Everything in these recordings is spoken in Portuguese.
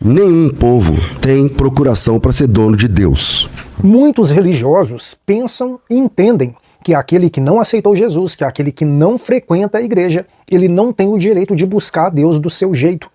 Nenhum povo tem procuração para ser dono de Deus. Muitos religiosos pensam e entendem que aquele que não aceitou Jesus, que aquele que não frequenta a igreja, ele não tem o direito de buscar a Deus do seu jeito.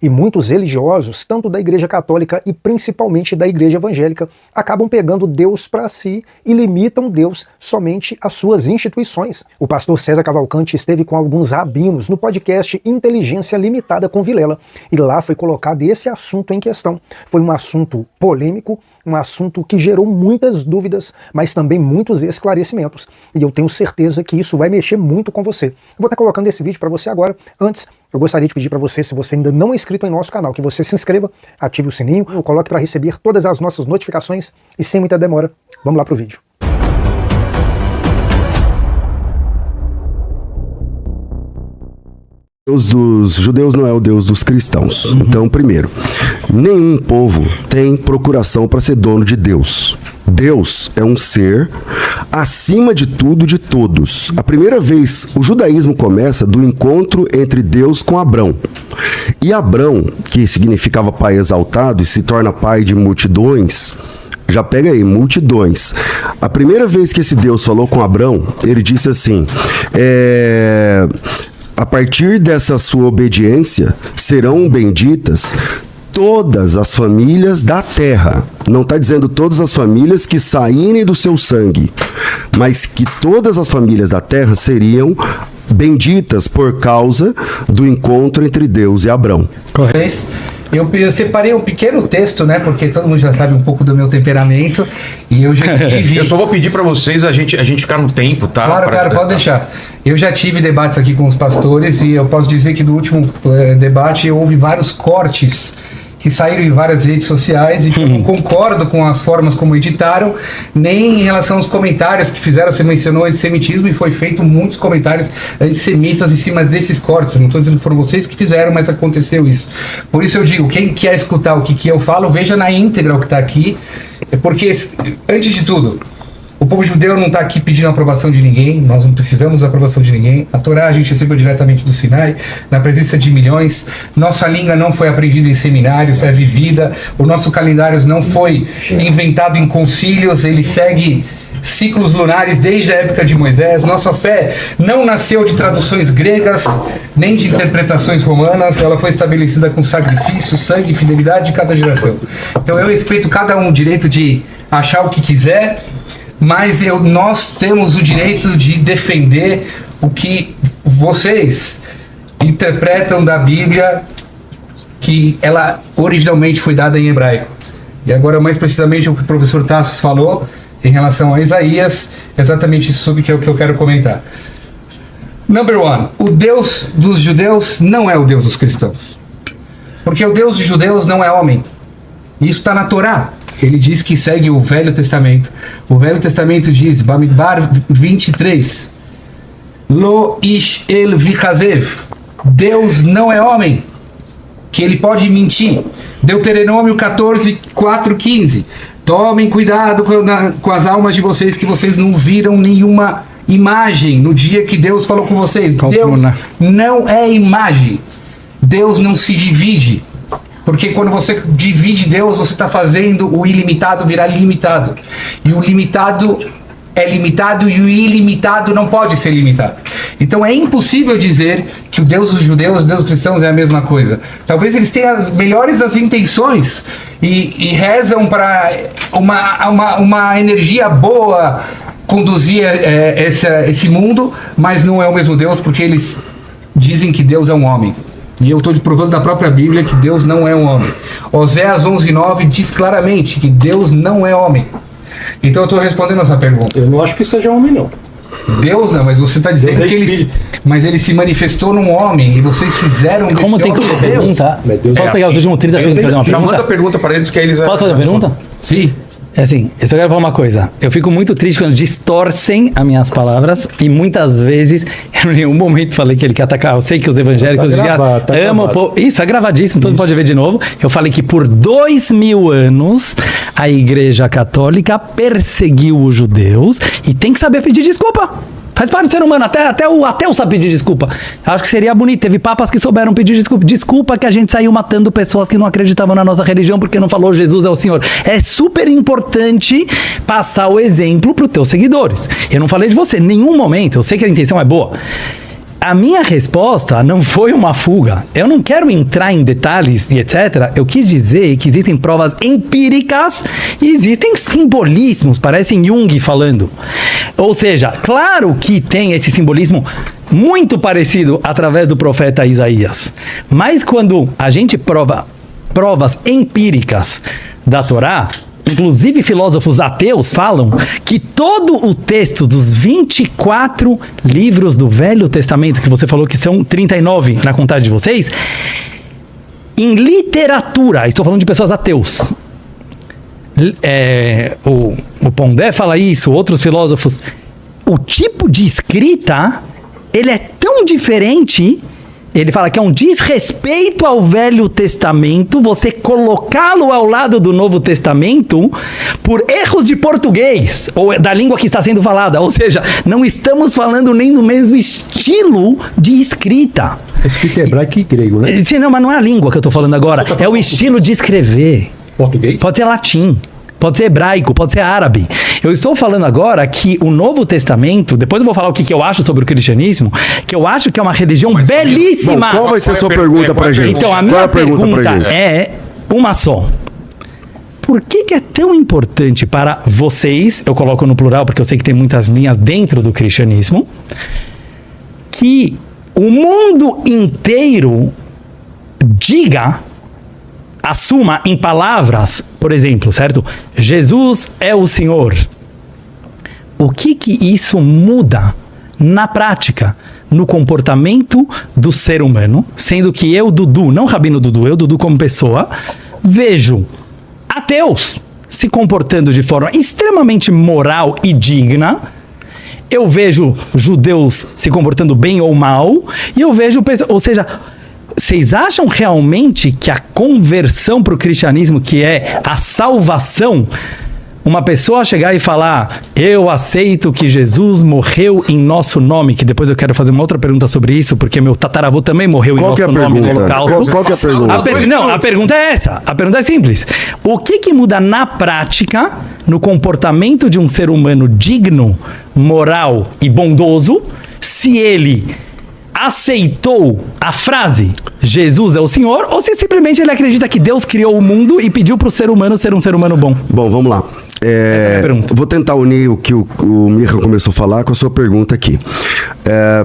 E muitos religiosos, tanto da Igreja Católica e principalmente da Igreja Evangélica, acabam pegando Deus para si e limitam Deus somente às suas instituições. O pastor César Cavalcante esteve com alguns rabinos no podcast Inteligência Limitada com Vilela, e lá foi colocado esse assunto em questão. Foi um assunto polêmico, um assunto que gerou muitas dúvidas, mas também muitos esclarecimentos. E eu tenho certeza que isso vai mexer muito com você. Eu vou estar colocando esse vídeo para você agora. Antes, eu gostaria de pedir para você, se você ainda não é inscrito em nosso canal, que você se inscreva, ative o sininho, coloque para receber todas as nossas notificações e sem muita demora, vamos lá pro vídeo. O Deus dos judeus não é o Deus dos cristãos. Então, primeiro, nenhum povo tem procuração para ser dono de Deus. Deus é um ser acima de tudo, de todos. A primeira vez, o judaísmo começa do encontro entre Deus com Abrão. E Abrão, que significava pai exaltado e se torna pai de multidões, já pega aí, multidões. A primeira vez que esse Deus falou com Abrão, ele disse assim, a partir dessa sua obediência, serão benditas todas as famílias da terra. Não está dizendo todas as famílias que saírem do seu sangue, mas que todas as famílias da terra seriam benditas por causa do encontro entre Deus e Abrão. Correto. Eu separei um pequeno texto, né? Porque todo mundo já sabe um pouco do meu temperamento. E eu já tive... Eu só vou pedir para vocês a gente ficar no tempo, tá? Claro, pode deixar. Eu já tive debates aqui com os pastores e eu posso dizer que do último debate houve vários cortes que saíram em várias redes sociais e que eu não concordo com as formas como editaram, nem em relação aos comentários que fizeram. Você mencionou antissemitismo e foi feito muitos comentários antissemitas em cima desses cortes. Não estou dizendo que foram vocês que fizeram, mas aconteceu isso. Por isso eu digo, quem quer escutar o que eu falo, veja na íntegra o que está aqui, porque, antes de tudo, o povo judeu não está aqui pedindo a aprovação de ninguém, nós não precisamos da aprovação de ninguém. A Torá a gente recebeu diretamente do Sinai, na presença de milhões. Nossa língua não foi aprendida em seminários, é vivida. O nosso calendário não foi inventado em concílios, ele segue ciclos lunares desde a época de Moisés. Nossa fé não nasceu de traduções gregas, nem de interpretações romanas. Ela foi estabelecida com sacrifício, sangue e fidelidade de cada geração. Então eu respeito cada um o direito de achar o que quiser, mas nós temos o direito de defender o que vocês interpretam da Bíblia, que ela originalmente foi dada em hebraico. E agora, mais precisamente, o que o professor Tassos falou em relação a Isaías, exatamente isso sobre que é o que eu quero comentar. Number one, o Deus dos judeus não é o Deus dos cristãos. Porque o Deus dos judeus não é homem. Isso está na Torá. Ele diz que segue o Velho Testamento. O Velho Testamento diz, Bamidbar 23, Lo ish el vichazev, Deus não é homem, que ele pode mentir. Deuteronômio 14, 4, 15, tomem cuidado com as almas de vocês, que vocês não viram nenhuma imagem no dia que Deus falou com vocês. Deus não é imagem. Deus não se divide. Porque quando você divide Deus, você está fazendo o ilimitado virar limitado. E o limitado é limitado e o ilimitado não pode ser limitado. Então é impossível dizer que o Deus dos judeus e o Deus dos cristãos é a mesma coisa. Talvez eles tenham as melhores das intenções e rezam para uma energia boa conduzir esse mundo, mas não é o mesmo Deus, porque eles dizem que Deus é um homem. E eu estou provando da própria Bíblia que Deus não é um homem. Oséias 11:9 diz claramente que Deus não é homem. Então eu estou respondendo essa pergunta. Eu não acho que seja homem, não. Deus não, mas você está dizendo que ele se manifestou num homem e vocês fizeram desse Como tem que homem perguntar? Posso pegar os últimos 30 segundos e fazer uma pergunta? Já manda a pergunta para eles que eles... Posso fazer uma pergunta? Sim. É assim, eu só quero falar uma coisa. Eu fico muito triste quando distorcem as minhas palavras e muitas vezes, eu em nenhum momento falei que ele quer atacar. Eu sei que os evangélicos já amam o povo. Isso, é gravadíssimo, todo mundo pode ver de novo. Eu falei que por 2000 anos a Igreja Católica perseguiu os judeus e tem que saber pedir desculpa. Faz parte do ser humano, até o ateu sabe pedir desculpa. Acho que seria bonito. Teve papas que souberam pedir desculpa. Desculpa que a gente saiu matando pessoas que não acreditavam na nossa religião porque não falou Jesus é o Senhor. É super importante passar o exemplo para os teus seguidores. Eu não falei de você em nenhum momento. Eu sei que a intenção é boa. A minha resposta não foi uma fuga. Eu não quero entrar em detalhes e etc. Eu quis dizer que existem provas empíricas e existem simbolismos, parecem Jung falando. Ou seja, claro que tem esse simbolismo muito parecido através do profeta Isaías. Mas quando a gente provas empíricas da Torá, inclusive filósofos ateus falam que todo o texto dos 24 livros do Velho Testamento, que você falou que são 39 na contagem de vocês, em literatura, estou falando de pessoas ateus, o Pondé fala isso, outros filósofos, o tipo de escrita, ele é tão diferente. Ele fala que é um desrespeito ao Velho Testamento você colocá-lo ao lado do Novo Testamento por erros de português, ou da língua que está sendo falada. Ou seja, não estamos falando nem do mesmo estilo de escrita. Escrita hebraico e grego, né? Sim, não, mas não é a língua que eu estou falando agora. É o estilo de escrever. Português? Pode ser latim. Pode ser hebraico, pode ser árabe. Eu estou falando agora que o Novo Testamento, depois eu vou falar o que eu acho sobre o cristianismo, que eu acho que é uma religião belíssima. Bom, qual vai ser a sua pergunta pra gente? Então, a minha pergunta é uma só. Por que é tão importante para vocês, eu coloco no plural porque eu sei que tem muitas linhas dentro do cristianismo, que o mundo inteiro assuma em palavras, por exemplo, certo? Jesus é o Senhor. O que isso muda na prática, no comportamento do ser humano, sendo que eu, Dudu, não Rabino Dudu, eu, Dudu como pessoa, vejo ateus se comportando de forma extremamente moral e digna, eu vejo judeus se comportando bem ou mal, e eu vejo, ou seja, vocês acham realmente que a conversão para o cristianismo, que é a salvação, uma pessoa chegar e falar, eu aceito que Jesus morreu em nosso nome, que depois eu quero fazer uma outra pergunta sobre isso, porque meu tataravô também morreu em nosso nome no Holocausto. Qual que é a pergunta? Não, a pergunta é essa. A pergunta é simples. O que muda na prática, no comportamento de um ser humano digno, moral e bondoso, se ele aceitou a frase Jesus é o Senhor, ou se simplesmente ele acredita que Deus criou o mundo e pediu para o ser humano ser um ser humano bom? Bom, vamos lá. Vou tentar unir o que o Micha começou a falar com a sua pergunta aqui.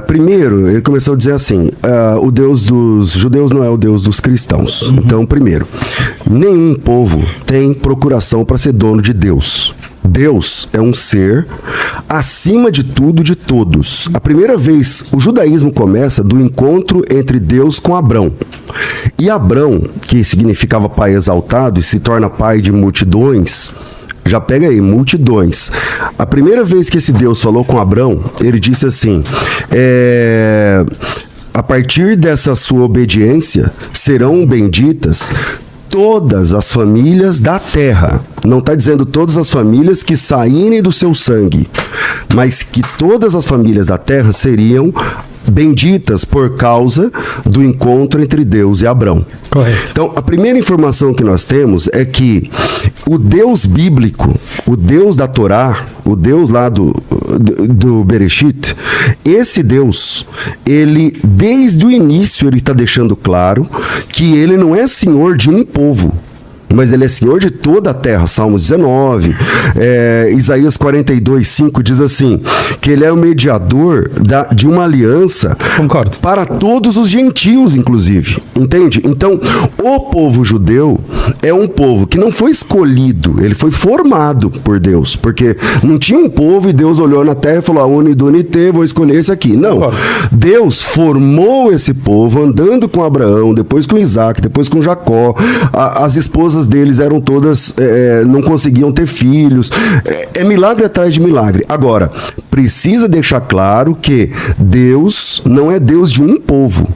Primeiro, ele começou a dizer assim, o Deus dos judeus não é o Deus dos cristãos. Uhum. Então, primeiro, nenhum povo tem procuração para ser dono de Deus. Deus é um ser acima de tudo, de todos. A primeira vez, o judaísmo começa do encontro entre Deus com Abrão. E Abrão, que significava pai exaltado e se torna pai de multidões, já pega aí, multidões. A primeira vez que esse Deus falou com Abrão, ele disse assim, a partir dessa sua obediência, serão benditas todas as famílias da terra. Não está dizendo todas as famílias que saírem do seu sangue, mas que todas as famílias da terra seriam benditas por causa do encontro entre Deus e Abrão. Correto. Então, a primeira informação que nós temos é que o Deus bíblico, o Deus da Torá, o Deus lá do Bereshit, esse Deus, ele, desde o início, ele está deixando claro que ele não é senhor de um povo, mas ele é senhor de toda a terra. Salmos 19, Isaías 42:5 diz assim, que ele é o mediador de uma aliança. Concordo. Para todos os gentios, inclusive, entende? Então, o povo judeu é um povo que não foi escolhido, ele foi formado por Deus, porque não tinha um povo e Deus olhou na terra e falou, unidunité, vou escolher esse aqui. Não, concordo. Deus formou esse povo andando com Abraão, depois com Isaac, depois com Jacó, as esposas deles eram todas, não conseguiam ter filhos, é milagre atrás de milagre. Agora, precisa deixar claro que Deus não é Deus de um povo.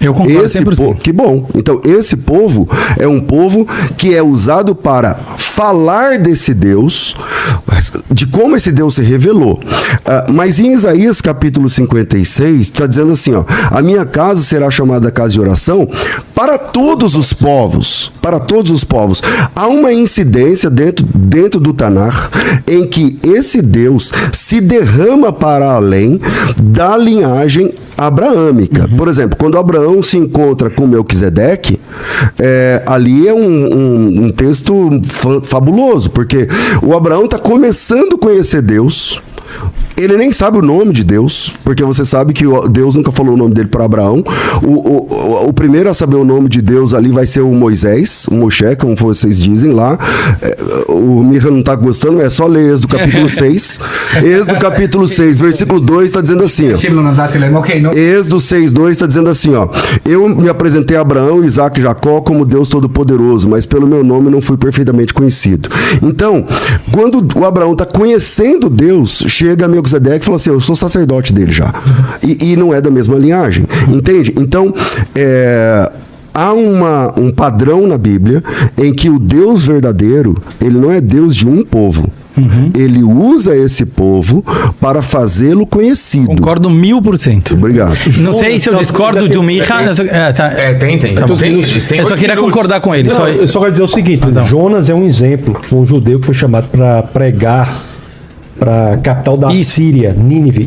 Eu concordo 100%. Que bom. Então, esse povo é um povo que é usado para falar desse Deus, de como esse Deus se revelou. Mas em Isaías capítulo 56, está dizendo assim, ó, a minha casa será chamada casa de oração para todos os povos. Para todos os povos. Há uma incidência dentro do Tanar em que esse Deus se derrama para além da linhagem abraâmica. Por exemplo, quando Abraão se encontra com Melquisedeque, ali é um texto fabuloso, porque o Abraão está começando a conhecer Deus. Ele nem sabe o nome de Deus, porque você sabe que Deus nunca falou o nome dele para Abraão. O primeiro a saber o nome de Deus ali vai ser o Moisés, o Moshe, como vocês dizem lá. O Mirra não está gostando, é só ler Êxodo capítulo 6. Êxodo capítulo 6, versículo 2 está dizendo assim, ó. Êxodo 6:2 está dizendo assim, ó. Eu me apresentei a Abraão, Isaac e Jacó como Deus Todo-Poderoso, mas pelo meu nome não fui perfeitamente conhecido. Então, quando o Abraão está conhecendo Deus, chega a Melquisedeque e fala assim, eu sou sacerdote dele já. E não é da mesma linhagem. Entende? Então, há um padrão na Bíblia em que o Deus verdadeiro, ele não é Deus de um povo. Ele usa esse povo para fazê-lo conhecido. Concordo 1000%. Obrigado. Não sei se eu discordo do Mirra. Tem. Eu só queria concordar com ele. Não, eu só quero dizer o seguinte, Jonas é um exemplo, que foi um judeu que foi chamado para pregar para a capital da Síria, Nínive.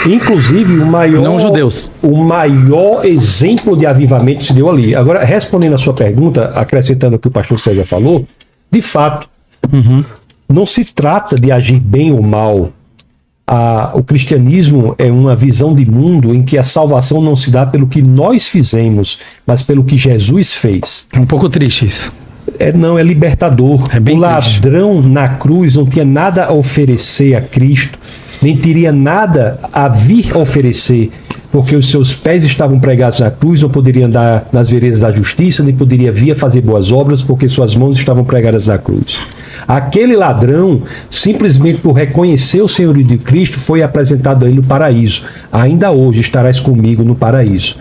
Inclusive, o maior, não judeus. O maior exemplo de avivamento se deu ali. Agora, respondendo a sua pergunta, acrescentando o que o pastor César falou, de fato, não se trata de agir bem ou mal. O cristianismo é uma visão de mundo em que a salvação não se dá pelo que nós fizemos, mas pelo que Jesus fez. É um pouco triste isso. Não, é libertador. É bem o ladrão na cruz não tinha nada a oferecer a Cristo, nem teria nada a vir oferecer, porque os seus pés estavam pregados na cruz, não poderia andar nas veredas da justiça, nem poderia vir a fazer boas obras, porque suas mãos estavam pregadas na cruz. Aquele ladrão, simplesmente por reconhecer o senhorio de Cristo, foi apresentado a ele no paraíso. Ainda hoje estarás comigo no paraíso.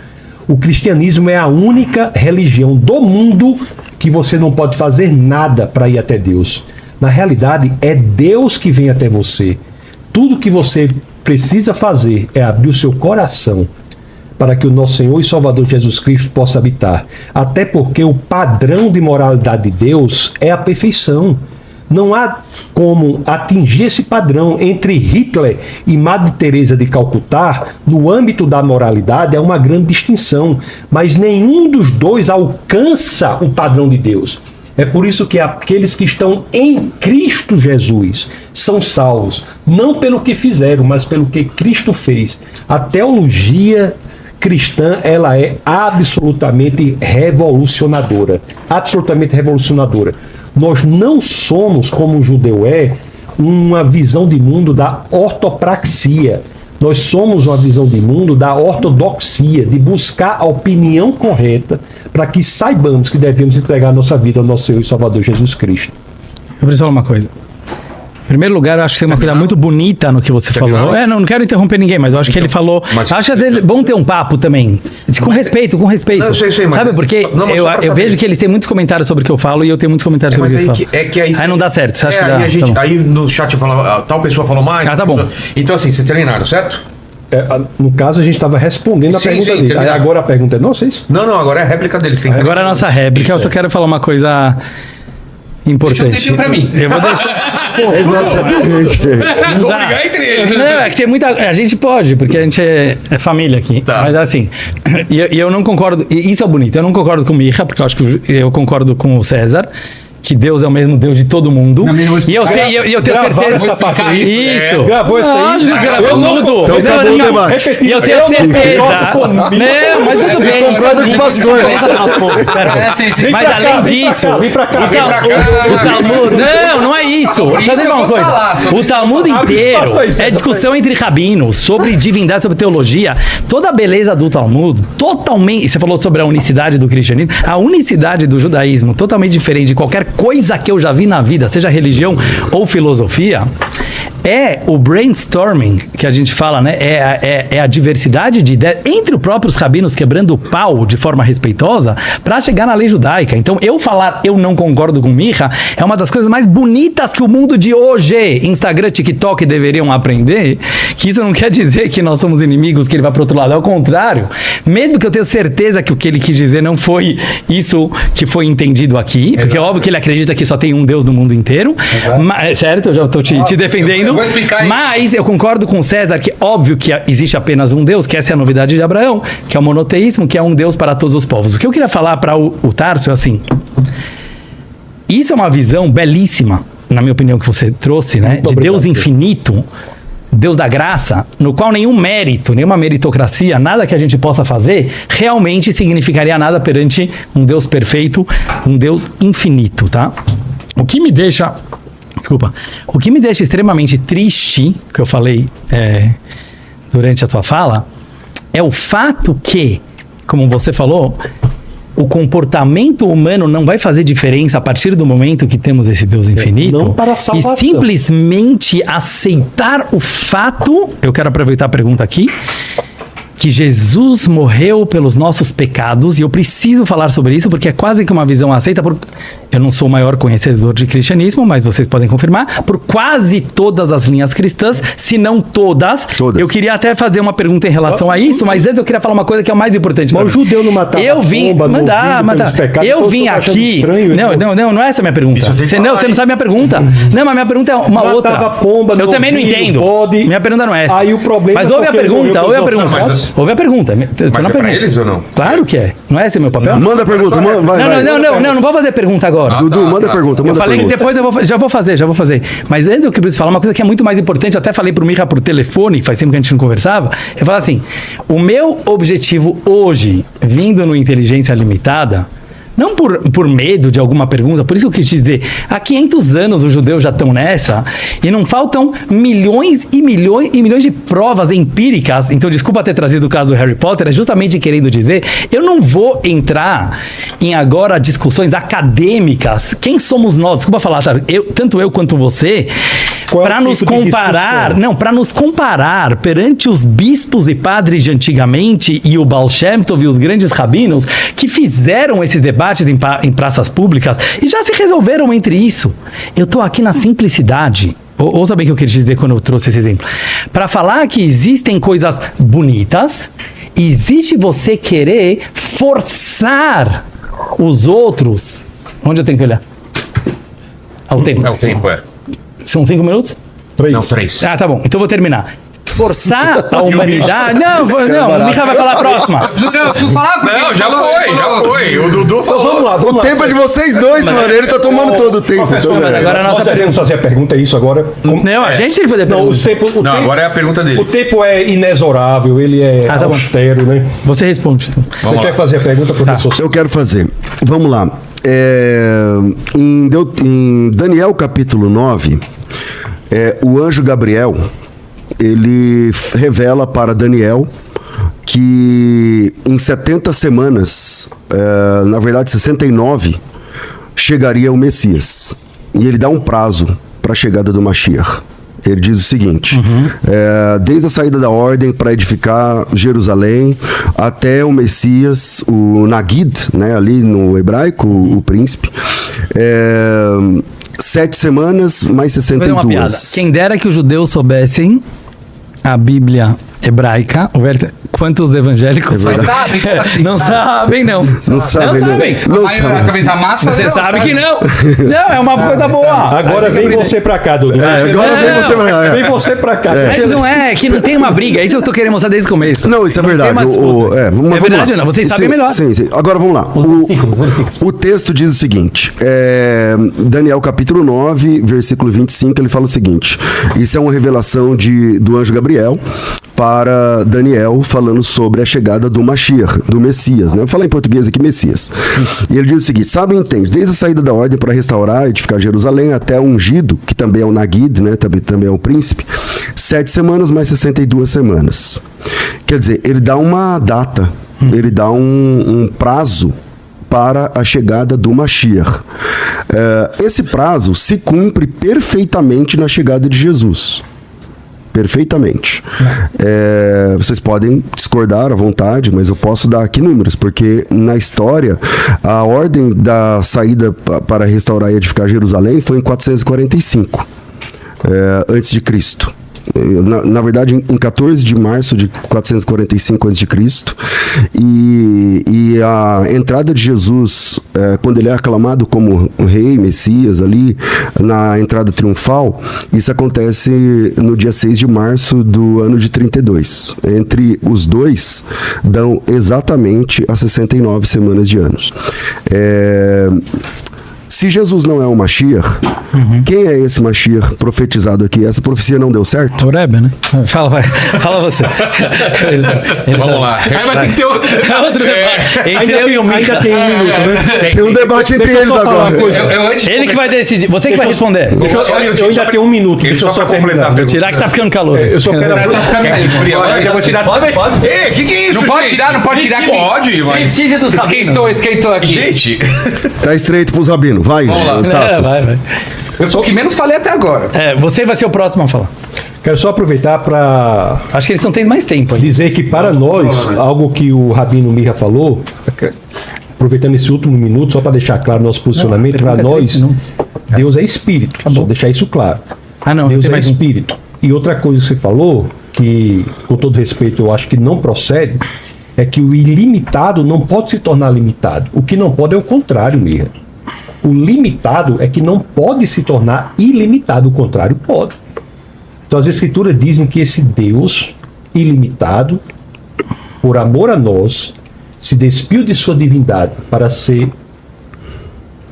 O cristianismo é a única religião do mundo que você não pode fazer nada para ir até Deus. Na realidade, é Deus que vem até você. Tudo que você precisa fazer é abrir o seu coração para que o nosso Senhor e Salvador Jesus Cristo possa habitar. Até porque o padrão de moralidade de Deus é a perfeição. Não há como atingir esse padrão. Entre Hitler e Madre Teresa de Calcutá, no âmbito da moralidade, é uma grande distinção. Mas nenhum dos dois alcança o padrão de Deus. É por isso que aqueles que estão em Cristo Jesus são salvos. Não pelo que fizeram, mas pelo que Cristo fez. A teologia cristã, ela é absolutamente revolucionadora. Absolutamente revolucionadora. Nós não somos, como o judeu uma visão de mundo da ortopraxia. Nós somos uma visão de mundo da ortodoxia, de buscar a opinião correta para que saibamos que devemos entregar a nossa vida ao nosso Senhor e Salvador Jesus Cristo. Eu preciso falar uma coisa. Em primeiro lugar, eu acho que tem uma coisa muito bonita no que você falou. Não quero interromper ninguém, mas eu acho que ele falou... Acho às vezes bom ter um papo também. Com respeito. Não, eu sei, mas... Sabe, porque eu vejo que eles têm muitos comentários sobre o que eu falo e eu tenho muitos comentários sobre o que eles falam. Aí não dá certo. Você acha que dá? Aí no chat eu falava, tal pessoa falou mais. Tá bom. Então assim, vocês treinaram, certo? No caso, a gente estava respondendo a pergunta dele. Aí agora a pergunta é nossa, é isso? Não, agora é a réplica deles. Agora é a nossa réplica. Eu só quero falar uma coisa... importante. Deixa pra mim. Eu vou deixar. Vou brigar entre eles. Não, é que tem muita. A gente pode, porque a gente é família aqui. Tá. Mas assim, e eu não concordo. E isso é bonito. Eu não concordo com o Mirra, porque eu acho que eu concordo com o César. Que Deus é o mesmo Deus de todo mundo. E eu tenho certeza. Essa parte aí. Isso. Gravou isso aí? Gravou tudo. Então acabou o debate. E eu tenho certeza. Não, mas tudo bem. Eu concordo com o pastor. Mas além disso, vem pra cá. o Talmud. Não é isso. Deixa eu dizer uma coisa. O Talmud inteiro é discussão entre rabinos sobre divindade, sobre teologia. Toda a beleza do Talmud, totalmente. Você falou sobre a unicidade do cristianismo. A unicidade do judaísmo, totalmente diferente de qualquer coisa que eu já vi na vida, seja religião ou filosofia, é o brainstorming que a gente fala, né? É a diversidade de ideias entre os próprios rabinos quebrando o pau de forma respeitosa para chegar na lei judaica. Então, eu falar eu não concordo com Micha é uma das coisas mais bonitas que o mundo de hoje, Instagram, TikTok, deveriam aprender, que isso não quer dizer que nós somos inimigos, que ele vai para outro lado. Ao contrário, mesmo que eu tenha certeza que o que ele quis dizer não foi isso que foi entendido aqui, porque é óbvio que ele acredita que só tem um Deus no mundo inteiro, mas, certo? Eu já estou te defendendo. Eu vou explicar isso. Mas eu concordo com o César que óbvio que existe apenas um Deus, que essa é a novidade de Abraão, que é o monoteísmo, que é um Deus para todos os povos. O que eu queria falar para o Tárcio é assim, isso é uma visão belíssima, na minha opinião, que você trouxe, né? De Deus infinito, Deus da graça, no qual nenhum mérito, nenhuma meritocracia, nada que a gente possa fazer, realmente significaria nada perante um Deus perfeito, um Deus infinito, tá? O que me deixa extremamente triste, que eu falei durante a tua fala, é o fato que, como você falou, o comportamento humano não vai fazer diferença a partir do momento que temos esse Deus infinito. Não para a salvação. E simplesmente aceitar o fato, eu quero aproveitar a pergunta aqui, que Jesus morreu pelos nossos pecados, e eu preciso falar sobre isso porque é quase que uma visão aceita por... Eu não sou o maior conhecedor de cristianismo, mas vocês podem confirmar, por quase todas as linhas cristãs, se não todas. Eu queria até fazer uma pergunta em relação a isso, mas antes eu queria falar uma coisa que é o mais importante. Mas o judeu não matava pomba, matar. Eu vim aqui... Não é essa a minha pergunta. Você não sabe minha pergunta. Não, mas minha pergunta é uma outra. Pomba, eu também não entendo. Minha pergunta não é essa. Aí o problema mas ouve a pergunta, ouve a pergunta. Mas Ouve a pergunta. Mas é pra eles ou não? Claro que é. Não é esse meu papel? Manda a pergunta, vai. Não vou fazer pergunta agora. Dudu, manda a pergunta, Eu falei que depois já vou fazer. Mas antes eu preciso falar uma coisa que é muito mais importante, eu até falei pro Micha por telefone, faz tempo que a gente não conversava, eu falo assim, o meu objetivo hoje, vindo no Inteligência Limitada, não por medo de alguma pergunta, por isso eu quis dizer, há 500 anos os judeus já estão nessa, e não faltam milhões e milhões e milhões de provas empíricas, então desculpa ter trazido o caso do Harry Potter, é justamente querendo dizer, eu não vou entrar em agora discussões acadêmicas, quem somos nós, desculpa falar, tá? Tanto eu quanto você, para nos comparar, para nos comparar perante os bispos e padres de antigamente e o Baal Shem Tov e os grandes rabinos que fizeram esses debates em praças públicas e já se resolveram entre isso. Eu estou aqui na simplicidade. Ouça bem o que eu queria dizer quando eu trouxe esse exemplo. Para falar que existem coisas bonitas, existe você querer forçar os outros. Onde eu tenho que olhar? Ao tempo. É o tempo, São 5 minutos? 3. Não, 3. Ah, tá bom. Então eu vou terminar. Forçar a humanidade... Não, o Micha vai falar a próxima. Não, já foi. O Dudu falou. Vamos lá. O tempo é de vocês dois, mano. Ele tá tomando todo o tempo. Agora a nossa pergunta. fazer a pergunta, é isso agora? Não, a gente tem que fazer a pergunta. Não, agora é a pergunta deles. O tempo é inexorável, ele é austero, né? Você responde, então. Você quer fazer a pergunta, professor? Eu quero fazer. Vamos lá. Em Daniel capítulo 9, o anjo Gabriel, ele revela para Daniel que em 70 semanas, na verdade 69, chegaria o Messias. E ele dá um prazo para a chegada do Mashiach. Ele diz o seguinte, desde a saída da ordem para edificar Jerusalém até o Messias, o Nagid, né, ali no hebraico, o príncipe, 7 semanas mais 62. Vou fazer uma piada. Quem dera que os judeus soubessem a Bíblia hebraica, quantos evangélicos não sabem, não. Não sabem. Talvez a massa. Você sabe que não. Não, é uma coisa boa. Agora vem você pra cá, Dudu. Vem você pra cá. Não é, que não tem uma briga. Isso eu tô querendo mostrar desde o começo. Não, isso é verdade. É verdade ou não? Vocês sabem melhor. Sim. Agora vamos lá. O texto diz o seguinte, Daniel capítulo 9, versículo 25, ele fala o seguinte, isso é uma revelação do anjo Gabriel para Daniel, falando sobre a chegada do Mashiach, do Messias, né? Vou falar em português aqui, Messias. E ele diz o seguinte, sabe e entende, desde a saída da ordem para restaurar e edificar Jerusalém até o ungido, que também é o Nagid, né? Também é o príncipe, 7 semanas mais 62 semanas. Quer dizer, ele dá uma data, ele dá um prazo para a chegada do Mashiach. Esse prazo se cumpre perfeitamente na chegada de Jesus. Perfeitamente. Vocês podem discordar à vontade, mas eu posso dar aqui números, porque na história a ordem da saída para restaurar e edificar Jerusalém foi em 445 antes de Cristo. Na verdade, em 14 de março de 445 a.C., e a entrada de Jesus, quando ele é aclamado como rei, Messias, ali na entrada triunfal, isso acontece no dia 6 de março do ano de 32. Entre os dois, dão exatamente as 69 semanas de anos. Se Jesus não é o Mashiach, quem é esse Mashiach profetizado aqui? Essa profecia não deu certo? O Rebbe, né? Fala você. Vamos lá. Aí vai ter que ter outro. Ainda tem um minuto, né? Tem um debate entre eles agora. Ele que vai decidir. Você que vai responder. Eu ainda tenho um minuto. Deixa eu só completar a pergunta. Tirar que tá ficando calor. Eu só quero... Eu vou tirar. Pode? Ei, que é isso, Não pode gente? tirar, não pode tirar. Pode, mas... Esquentou aqui. Gente, Tá estreito pros rabinos. Vai, Tassos. Vai. Eu sou o que menos falei até agora. Você vai ser o próximo a falar. Quero só aproveitar para Acho que eles estão tendo mais tempo. dizer que para nós, algo que o Rabino Mirra falou, aproveitando esse último minuto, só para deixar claro nosso posicionamento, para nós, Deus é espírito. Só deixar isso claro. Não, Deus tem é mais um. espírito. E outra coisa que você falou, que com todo respeito eu acho que não procede, é que o ilimitado não pode se tornar limitado. O que não pode é o contrário, Mirra. O limitado é que não pode se tornar ilimitado, o contrário pode. Então as escrituras dizem que esse Deus ilimitado, por amor a nós, se despiu de sua divindade para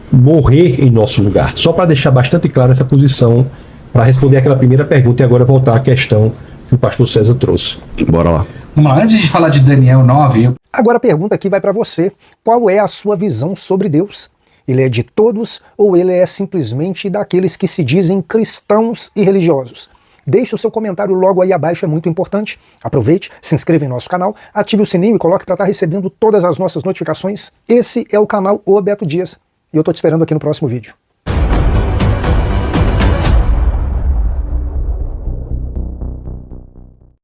morrer em nosso lugar. Só para deixar bastante clara essa posição, para responder aquela primeira pergunta e agora voltar à questão que o pastor César trouxe. Bora lá. Vamos lá, antes de falar de Daniel 9, Agora a pergunta aqui vai para você. Qual é a sua visão sobre Deus? Ele é de todos ou ele é simplesmente daqueles que se dizem cristãos e religiosos? Deixe o seu comentário logo aí abaixo, é muito importante. Aproveite, se inscreva em nosso canal, ative o sininho e coloque para estar recebendo todas as nossas notificações. Esse é o canal O Beto Dias e eu estou te esperando aqui no próximo vídeo.